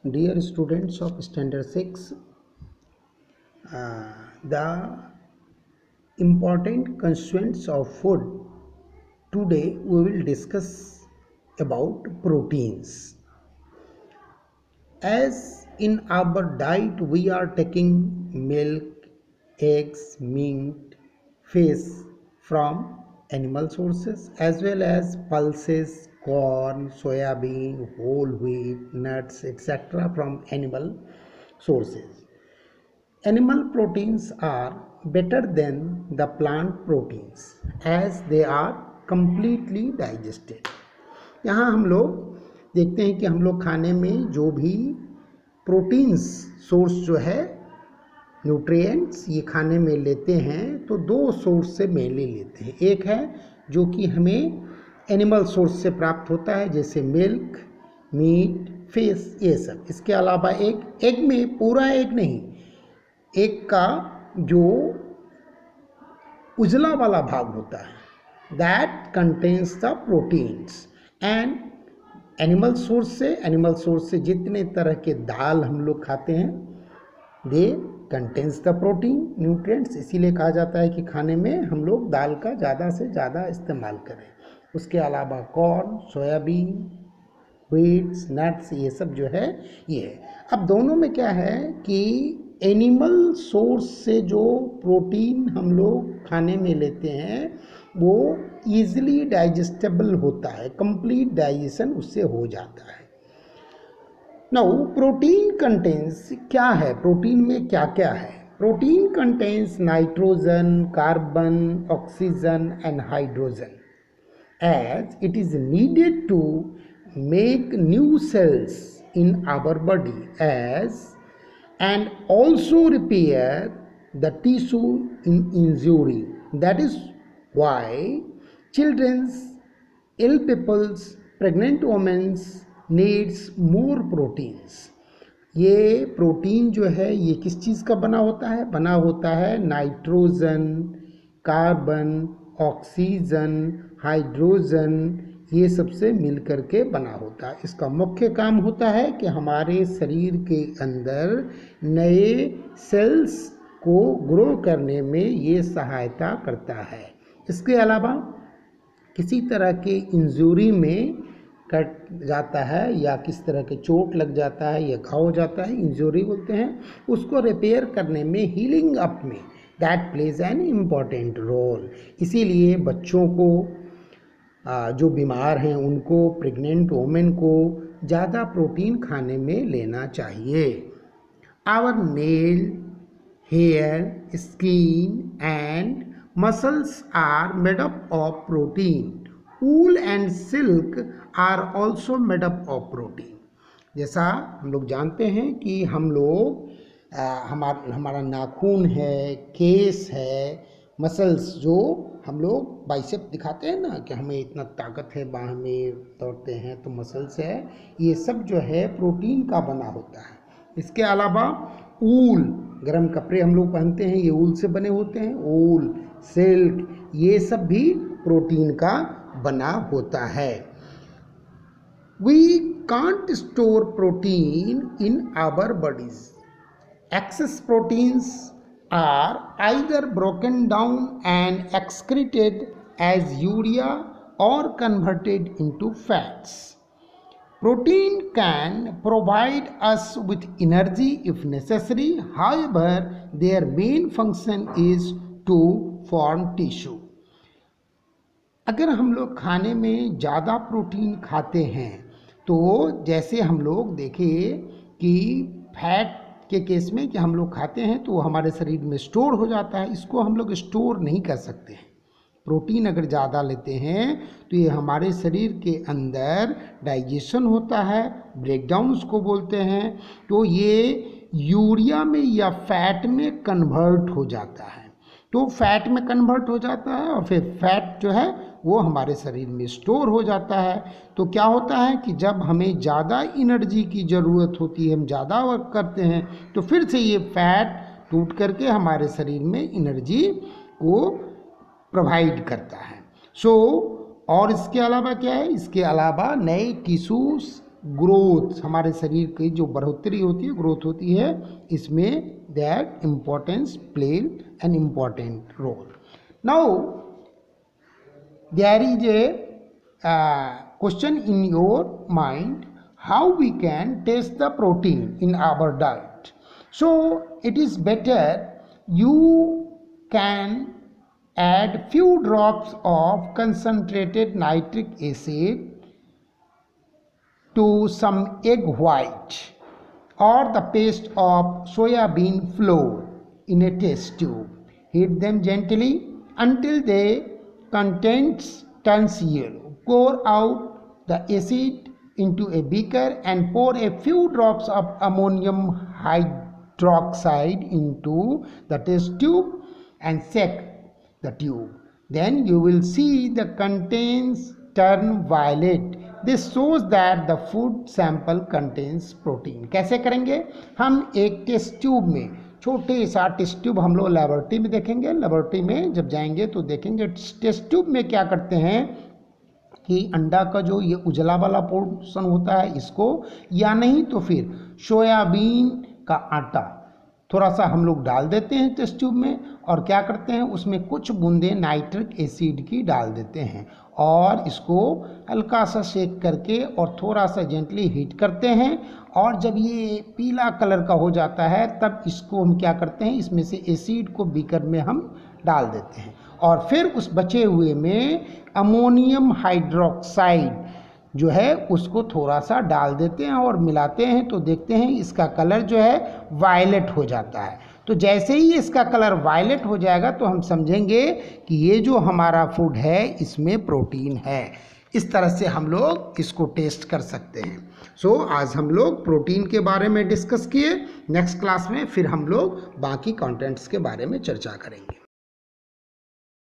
Dear students of Standard 6, the important constituents of food. Today we will discuss about proteins. As in our diet we are taking milk, eggs, meat, fish from animal sources as well as pulses, corn, soya bean, whole wheat, nuts, etc. from animal sources. Animal proteins are better than the plant proteins as they are completely digested. यहाँ हम लोग देखते हैं कि हम लोग खाने में जो भी प्रोटीन्स सोर्स जो है न्यूट्रिएंट्स ये खाने में लेते हैं तो दो सोर्स से मेनली लेते हैं। एक है जो कि हमें एनिमल सोर्स से प्राप्त होता है जैसे मिल्क, मीट, फिश ये सब। इसके अलावा एक एग में पूरा एग नहीं, एग का जो उजला वाला भाग होता है that contains the proteins. And animal source से जितने तरह के दाल हम लोग खाते हैं दे कंटेन्स द प्रोटीन न्यूट्रिएंट्स। इसीलिए कहा जाता है कि खाने में हम लोग दाल का ज़्यादा से ज़्यादा इस्तेमाल करें। उसके अलावा कॉर्न, सोयाबीन, व्हीट्स, नट्स ये सब जो है ये है। अब दोनों में क्या है कि एनिमल सोर्स से जो प्रोटीन हम लोग खाने में लेते हैं वो ईजिली डाइजेस्टेबल होता है, कंप्लीट डाइजेशन उससे हो जाता है। नाउ प्रोटीन कंटेन्स क्या है, प्रोटीन में क्या क्या है? Protein contains nitrogen, carbon, oxygen and hydrogen as it is needed to make new cells in our body as and also repair the tissue in injury. That is why children's, ill people's, pregnant women's needs more proteins. ये protein जो है ये किस चीज़ का बना होता है? बना होता है नाइट्रोजन, कार्बन, ऑक्सीजन, हाइड्रोजन ये सबसे मिल करके बना होता है। इसका मुख्य काम होता है कि हमारे शरीर के अंदर नए सेल्स को ग्रो करने में ये सहायता करता है। इसके अलावा किसी तरह के इंजरी में कट जाता है या किस तरह के चोट लग जाता है या घाव हो जाता है, इंजरी बोलते हैं, उसको रिपेयर करने में, हीलिंग अप में that plays an important role. इसीलिए बच्चों को जो बीमार हैं उनको, प्रेग्नेंट वोमेन को ज़्यादा प्रोटीन खाने में लेना चाहिए। Our nail, hair, skin and muscles are made up of protein. Wool and silk are also made up of protein. जैसा हम लोग जानते हैं कि हम लोग हमारा नाखून है, केस है, मसल्स जो हम लोग बाइसेप दिखाते हैं ना कि हमें इतना ताकत है, बाह में दौड़ते हैं तो मसल्स है, ये सब जो है प्रोटीन का बना होता है। इसके अलावा ऊल, गर्म कपड़े हम लोग पहनते हैं ये ऊल से बने होते हैं, ऊल, सिल्क ये सब भी प्रोटीन का बना होता है। We can't store protein in our bodies. Excess proteins are either broken down and excreted as urea or converted into fats. Protein can provide us with energy if necessary. However, their main function is to form tissue. अगर हम लोग खाने में ज़्यादा protein खाते हैं तो जैसे हम लोग देखें कि फैट के केस में कि हम लोग खाते हैं तो वो हमारे शरीर में स्टोर हो जाता है, इसको हम लोग स्टोर नहीं कर सकते हैं। प्रोटीन अगर ज़्यादा लेते हैं तो ये हमारे शरीर के अंदर डाइजेशन होता है, ब्रेकडाउन उसको बोलते हैं, तो ये यूरिया में या फैट में कन्वर्ट हो जाता है। तो फैट में कन्वर्ट हो जाता है और फिर फैट जो है वो हमारे शरीर में स्टोर हो जाता है। तो क्या होता है कि जब हमें ज़्यादा एनर्जी की ज़रूरत होती है, हम ज़्यादा वर्क करते हैं तो फिर से ये फैट टूट करके हमारे शरीर में एनर्जी को प्रोवाइड करता है। और इसके अलावा क्या है, इसके अलावा नए टिश्यूज ग्रोथ, हमारे शरीर की जो बढ़ोतरी होती है, ग्रोथ होती है, इसमें that importance play an important role. Now there is a question in your mind, how we can taste the protein in our diet. So it is better you can add few drops of concentrated nitric acid to some egg white or the paste of soybean flour in a test tube. Heat them gently until the contents turns yellow. Pour out the acid into a beaker and pour a few drops of ammonium hydroxide into the test tube and shake the tube. Then you will see the contents turn violet. This shows that the food sample contains protein. कैसे करेंगे? हम एक test tube में, छोटे सा test tube हम लोग laboratory में देखेंगे. लेबोरेटरी में जब जाएंगे तो देखेंगे टेस्ट ट्यूब में क्या करते हैं कि अंडा का जो ये उजला वाला पोर्शन होता है इसको, या नहीं तो फिर सोयाबीन का आटा थोड़ा सा हम लोग डाल देते हैं टेस्ट ट्यूब में, और क्या करते हैं उसमें कुछ बूंदे नाइट्रिक एसिड की डाल देते हैं और इसको हल्का सा शेक करके और थोड़ा सा जेंटली हीट करते हैं. और जब ये पीला कलर का हो जाता है तब इसको हम क्या करते हैं, इसमें से एसिड को बीकर में हम डाल देते हैं और फिर उस बचे हुए में अमोनियम हाइड्रोक्साइड जो है उसको थोड़ा सा डाल देते हैं और मिलाते हैं. तो देखते हैं इसका कलर जो है वायलेट हो जाता है. तो जैसे ही इसका कलर वायलेट हो जाएगा तो हम समझेंगे कि ये जो हमारा फूड है इसमें प्रोटीन है. इस तरह से हम लोग इसको टेस्ट कर सकते हैं. सो आज हम लोग प्रोटीन के बारे में डिस्कस किए. नेक्स्ट क्लास में फिर हम लोग बाकी कंटेंट्स के बारे में चर्चा करेंगे.